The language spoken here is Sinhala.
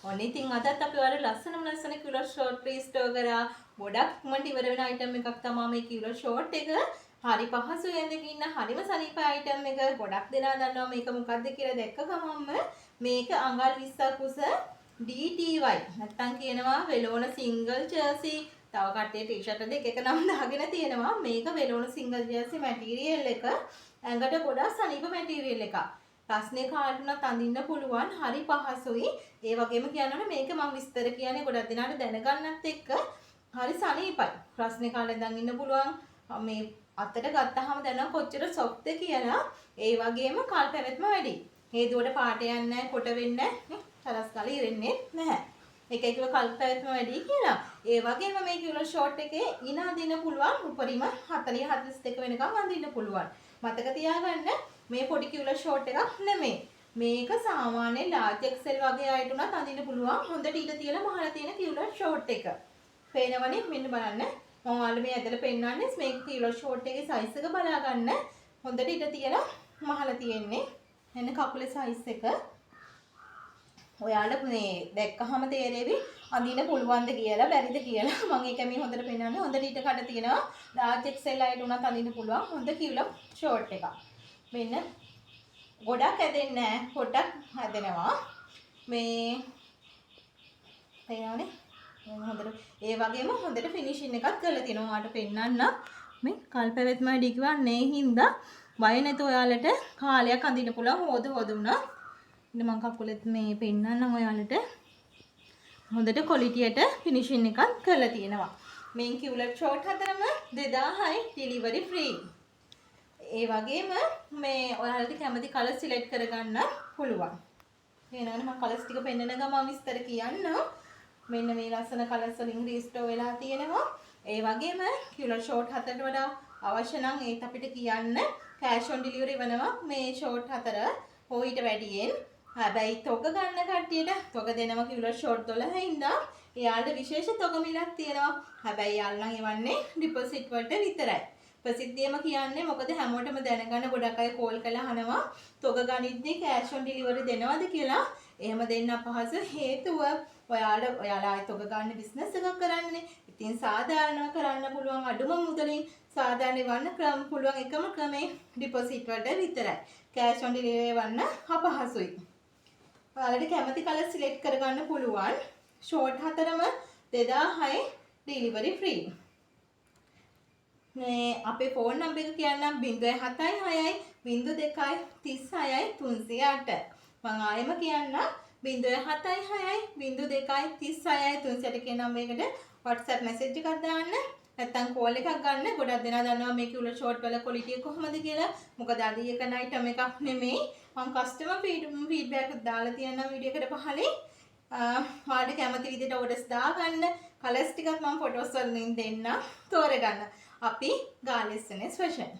ඔන්න ඉතින් අදත් අපි ඔයාලට ලස්සන කිව්ලර් ෂෝට් රීස්ටෝර් කරා. ගොඩක් ඉක්මනට ඉවර වෙන අයිටම් එකක් තමයි මේ කිව්ලර් ෂෝට් එක. හරි පහසු වෙනදක ඉන්න හරිම සනීප අයිටම් එක. ගොඩක් දෙනා දන්නවා මේක මොකක්ද කියලා දැක්ක ගමන්ම මේක අඟල් 20ක් උස DTY නැත්තම් කියනවා වෙලෝන සිංගල් ජර්සි. තව කට්ටිය ටී-ෂර්ට් දෙක එක නම් දාගෙන තියෙනවා. මේක වෙලෝන සිංගල් ජර්සි මැටීරියල් එක. ඇඟට ගොඩක් සනීප මැටීරියල් එකක්. රස්නේ කාටුණත් අඳින්න පුළුවන් හරි පහසුයි. ඒ වගේම කියනවනේ මේක මම විස්තර කියන්නේ ගොඩක් දිනාට දැනගන්නත් එක්ක හරි සනීපයි. රස්නේ කාලේ දැන් ඉන්න පුළුවන්. මේ අතට ගත්තාම දැනන කොච්චර සොෆ්ට් කියලා. ඒ වගේම කල් පැවැත්ම වැඩි. හේදුවට පාට යන්නේ නැහැ, කොට වෙන්නේ නැහැ. තරස් කාලේ ඉරෙන්නේ නැහැ. එක එකව කල් පැවැත්ම වැඩි කියලා. ඒ වගේම මේ කිව්ලර් ෂෝට් එකේ ඉන අඳින්න පුළුවන් උපරිම 40 42 වෙනකම් අඳින්න පුළුවන්. මතක තියාගන්න මේ පොඩි කිව්ලර් ෂෝට් එකක් නෙමෙයි. මේක සාමාන්‍ය ලාර්ජ් XL වගේ අයට උනත් අඳින්න පුළුවන්. හොඳට ඊට තියලා මහලා තියෙන කිව්ලර් ෂෝට් එක. පේනවනේ මෙන්න බලන්න. මම ඔයාලට මේ ඇදලා පෙන්නන්නේ මේක කිව්ලර් ෂෝට් එකේ සයිස් එක බලා ගන්න. හොඳට ඊට තියලා මහලා තියෙන්නේ. එන්න කකුලේ සයිස් එක. ඔයාලා මේ දැක්කහම තේරෙවි අඳින්න පුළුවන්ද කියලා බැරිද කියලා. මම ඒක මේ හොඳට පෙන්නන්නේ. හොඳට ඊට කඩ තියෙනවා. ලාර්ජ් XL අයට උනත් අඳින්න පුළුවන්. හොඳ කිව්ලර් ෂෝට් එකක්. මෙන්න ගොඩක් ඇදෙන්නේ නැහැ. පොඩ්ඩක් හැදෙනවා. මේ තේරෙනවනේ? හොඳට ඒ වගේම හොඳට ෆිනිෂින් එකක් කරලා තියෙනවා. ඔයාලට පෙන්නන්න. මේ කල් පැවැත්ම වැඩි කිව්වන්නේ හින්දා බය නැතුව ඔයාලට කාලයක් අඳින්න පුළුවන් හොදුනා. ඉතින් මම කකුලෙත් මේ පෙන්නන්නම් ඔයාලට. හොඳට ක්වොලිටියට ෆිනිෂින් එකක් කරලා තියෙනවා. මේ කිව්ලර් ෂෝට් හතරම 2000යි ඩෙලිවරි ෆ්‍රී. ඒ වගේම මේ ඔයාලට කැමති කලර් සිලෙක්ට් කරගන්න පුළුවන්. එහෙනම් මම කලර්ස් ටික පෙන්නන ගමන් විස්තර කියන්න. මෙන්න මේ ලස්සන කලර්ස් වලින් රීස්ටෝර් වෙලා තියෙනවා. ඒ වගේම කිව්ලර් ෂෝට් හතරට වඩා අවශ්‍ය නම් ඒත් අපිට කියන්න කෑෂ් ඔන් ඩෙලිවරි වෙනවා මේ ෂෝට් හතර හොයිට වැඩියෙන්. හැබැයි තොග ගන්න කට්ටියට තොග දෙනවා කිව්ලර් ෂෝට් 12 ඉඳන් එයාලට විශේෂ තොග මිලක් තියෙනවා. හැබැයි යාළුවා නම් එවන්නේ ඩිපොසිට් වලට විතරයි. ප්‍රසිද්ධියම කියන්නේ මොකද හැමෝටම දැනගන්න ගොඩක් අය කෝල් කරලා අහනවා තොග ගනිද්දී කෑෂ් ඔන් ඩෙලිවරි දෙනවද කියලා. එහෙම දෙන්න අපහසු හේතුව ඔයාලා ආයි තොග ගන්න බිස්නස් එකක් කරන්නේ. ඉතින් සාධාරණව කරන්න පුළුවන් අඩුම මුදලින් සාධාරණ වන්න පුළුවන් එකම ක්‍රමේ ඩිපොසිට් වලට විතරයි. කෑෂ් ඔන් ඩෙලිවරි වන්න අපහසුයි. ඔයාලට කැමති කලර් සිලෙක්ට් කරගන්න පුළුවන්. ෂෝට් හතරම 2000යි ඩෙලිවරි ෆ්‍රී. මේ අපේ ෆෝන් නම්බර් එක කියන්නම් 076යි 02යි 36යි 308. මම ආයෙම කියන්නම් 076යි 02යි 36යි 308 කියන නම්බරයකට WhatsApp message එකක් දාන්න. නැත්තම් කෝල් එකක් ගන්න. ගොඩක් දෙනා දන්නවා මේ කිව්ලර් ෂෝට් වල ක්වොලිටි කොහොමද කියලා. මොකද අද එක නයිටම් එකක් නෙමෙයි. මම කස්ටමර් ෆීඩ්බැක් එකක් දාලා තියෙනවා වීඩියෝ එකට පහලින්. ඔයාලට කැමති විදිහට ඕඩර්ස් දාගන්න. කලර්ස් ටිකක් මම ෆොටෝස් වලින් දෙන්නම්. තෝරගන්න. අපි ගාලෙස්සනේ ස්පෙෂල්